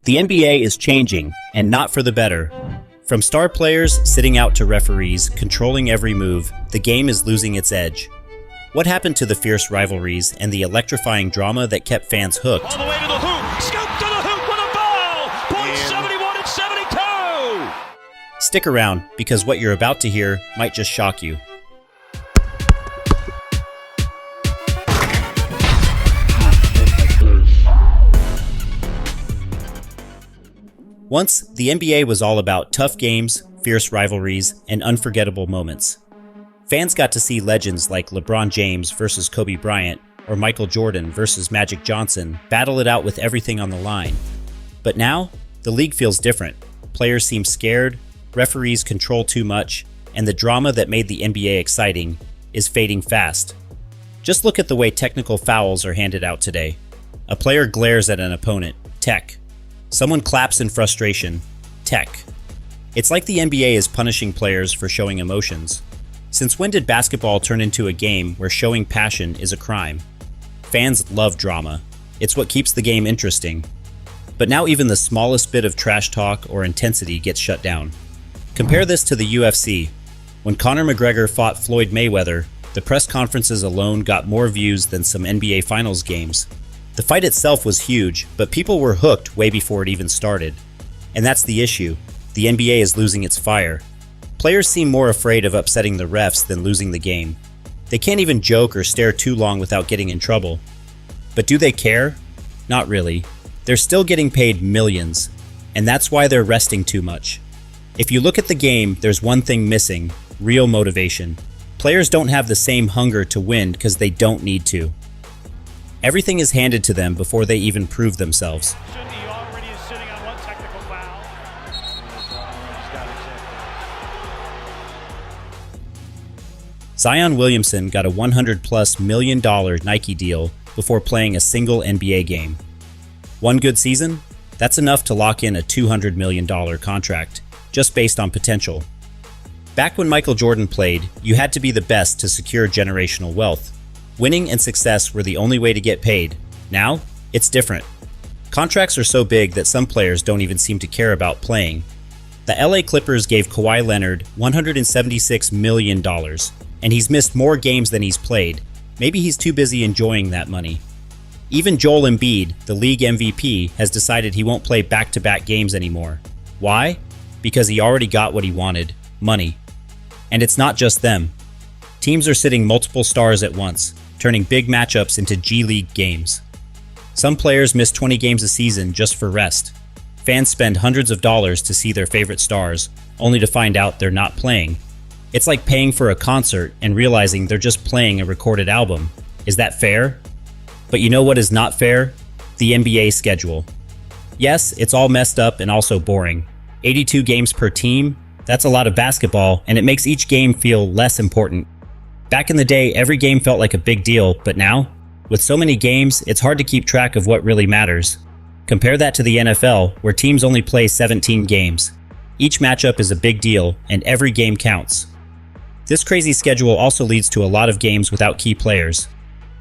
The NBA is changing, and not for the better. From star players sitting out to referees controlling every move, the game is losing its edge. What happened to the fierce rivalries and the electrifying drama that kept fans hooked? All the way to the hoop, scoop to the hoop with a ball! Point 71 and 72! Stick around, because what you're about to hear might just shock you. Once, the NBA was all about tough games, fierce rivalries, and unforgettable moments. Fans got to see legends like LeBron James versus Kobe Bryant or Michael Jordan versus Magic Johnson battle it out with everything on the line. But now, the league feels different. Players seem scared, referees control too much, and the drama that made the NBA exciting is fading fast. Just look at the way technical fouls are handed out today. A player glares at an opponent, tech. Someone claps in frustration, tech. It's like the NBA is punishing players for showing emotions. Since when did basketball turn into a game where showing passion is a crime? Fans love drama. It's what keeps the game interesting. But now even the smallest bit of trash talk or intensity gets shut down. Compare this to the UFC. When Conor McGregor fought Floyd Mayweather, the press conferences alone got more views than some NBA Finals games. The fight itself was huge, but people were hooked way before it even started. And that's the issue. The NBA is losing its fire. Players seem more afraid of upsetting the refs than losing the game. They can't even joke or stare too long without getting in trouble. But do they care? Not really. They're still getting paid millions, and that's why they're resting too much. If you look at the game, there's one thing missing: real motivation. Players don't have the same hunger to win because they don't need to. Everything is handed to them before they even prove themselves. He already is sitting on one technical foul. Zion Williamson got a $100+ million Nike deal before playing a single NBA game. One good season? That's enough to lock in a $200 million contract, just based on potential. Back when Michael Jordan played, you had to be the best to secure generational wealth. Winning and success were the only way to get paid. Now, it's different. Contracts are so big that some players don't even seem to care about playing. The LA Clippers gave Kawhi Leonard $176 million, and he's missed more games than he's played. Maybe he's too busy enjoying that money. Even Joel Embiid, the league MVP, has decided he won't play back-to-back games anymore. Why? Because he already got what he wanted: money. And it's not just them. Teams are sitting multiple stars at once, turning big matchups into G League games. Some players miss 20 games a season just for rest. Fans spend hundreds of dollars to see their favorite stars, only to find out they're not playing. It's like paying for a concert and realizing they're just playing a recorded album. Is that fair? But you know what is not fair? The NBA schedule. Yes, it's all messed up and also boring. 82 games per team? That's a lot of basketball, and it makes each game feel less important. Back in the day, every game felt like a big deal, but now, with so many games, it's hard to keep track of what really matters. Compare that to the NFL, where teams only play 17 games. Each matchup is a big deal, and every game counts. This crazy schedule also leads to a lot of games without key players.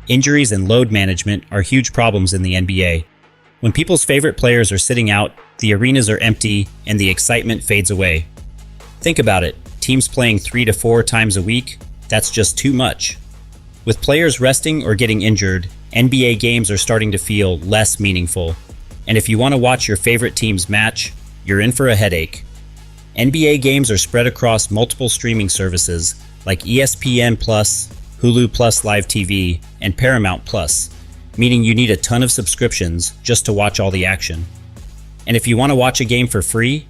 Injuries and load management are huge problems in the NBA. When people's favorite players are sitting out, the arenas are empty, and the excitement fades away. Think about it, teams playing 3 to 4 times a week? That's just too much. With players resting or getting injured, NBA games are starting to feel less meaningful. And if you want to watch your favorite teams match, you're in for a headache. NBA games are spread across multiple streaming services like ESPN+, Hulu Plus Live TV, and Paramount Plus, meaning you need a ton of subscriptions just to watch all the action. And if you want to watch a game for free,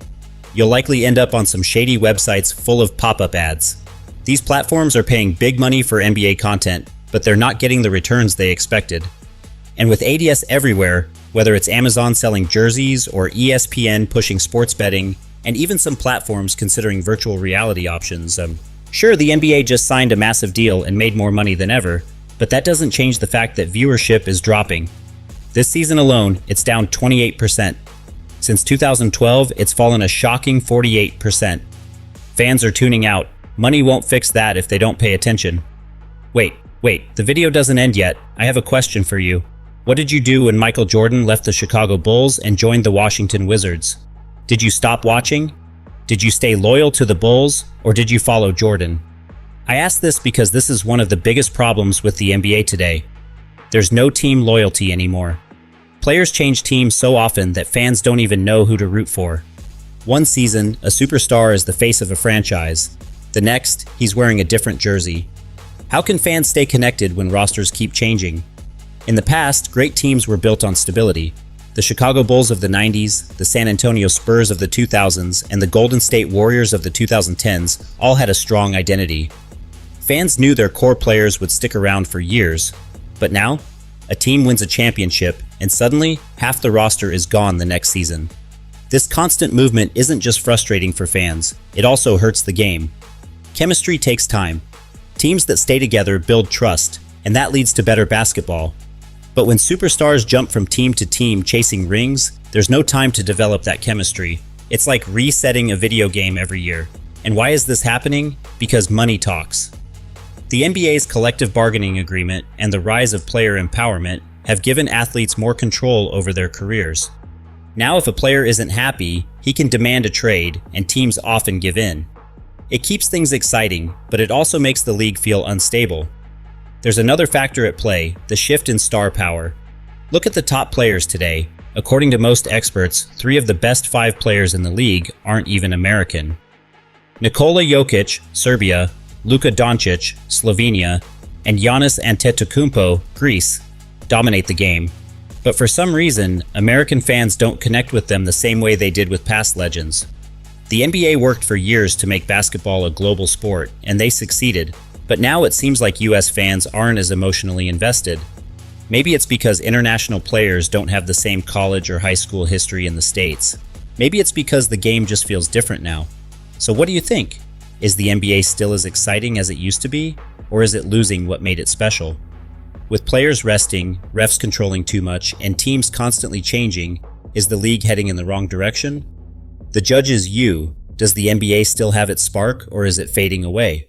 you'll likely end up on some shady websites full of pop-up ads. These platforms are paying big money for NBA content, but they're not getting the returns they expected. And with ADS everywhere, whether it's Amazon selling jerseys or ESPN pushing sports betting, and even some platforms considering virtual reality options, sure, the NBA just signed a massive deal and made more money than ever, but that doesn't change the fact that viewership is dropping. This season alone, it's down 28%. Since 2012, it's fallen a shocking 48%. Fans are tuning out. Money won't fix that if they don't pay attention. Wait, the video doesn't end yet. I have a question for you. What did you do when Michael Jordan left the Chicago Bulls and joined the Washington Wizards? Did you stop watching? Did you stay loyal to the Bulls, or did you follow Jordan? I ask this because this is one of the biggest problems with the NBA today. There's no team loyalty anymore. Players change teams so often that fans don't even know who to root for. One season, a superstar is the face of a franchise. The next, he's wearing a different jersey. How can fans stay connected when rosters keep changing? In the past, great teams were built on stability. The Chicago Bulls of the 90s, the San Antonio Spurs of the 2000s, and the Golden State Warriors of the 2010s all had a strong identity. Fans knew their core players would stick around for years. But now, a team wins a championship, and suddenly, half the roster is gone the next season. This constant movement isn't just frustrating for fans, it also hurts the game. Chemistry takes time. Teams that stay together build trust, and that leads to better basketball. But when superstars jump from team to team chasing rings, there's no time to develop that chemistry. It's like resetting a video game every year. And why is this happening? Because money talks. The NBA's collective bargaining agreement and the rise of player empowerment have given athletes more control over their careers. Now if a player isn't happy, he can demand a trade, and teams often give in. It keeps things exciting, but it also makes the league feel unstable. There's another factor at play, the shift in star power. Look at the top players today. According to most experts, 3 of the best 5 players in the league aren't even American. Nikola Jokic, Serbia, Luka Doncic, Slovenia, and Giannis Antetokounmpo, Greece, dominate the game. But for some reason, American fans don't connect with them the same way they did with past legends. The NBA worked for years to make basketball a global sport, and they succeeded. But now it seems like US fans aren't as emotionally invested. Maybe it's because international players don't have the same college or high school history in the States. Maybe it's because the game just feels different now. So what do you think? Is the NBA still as exciting as it used to be, or is it losing what made it special? With players resting, refs controlling too much, and teams constantly changing, is the league heading in the wrong direction? The judge is you. Does the NBA still have its spark, or is it fading away?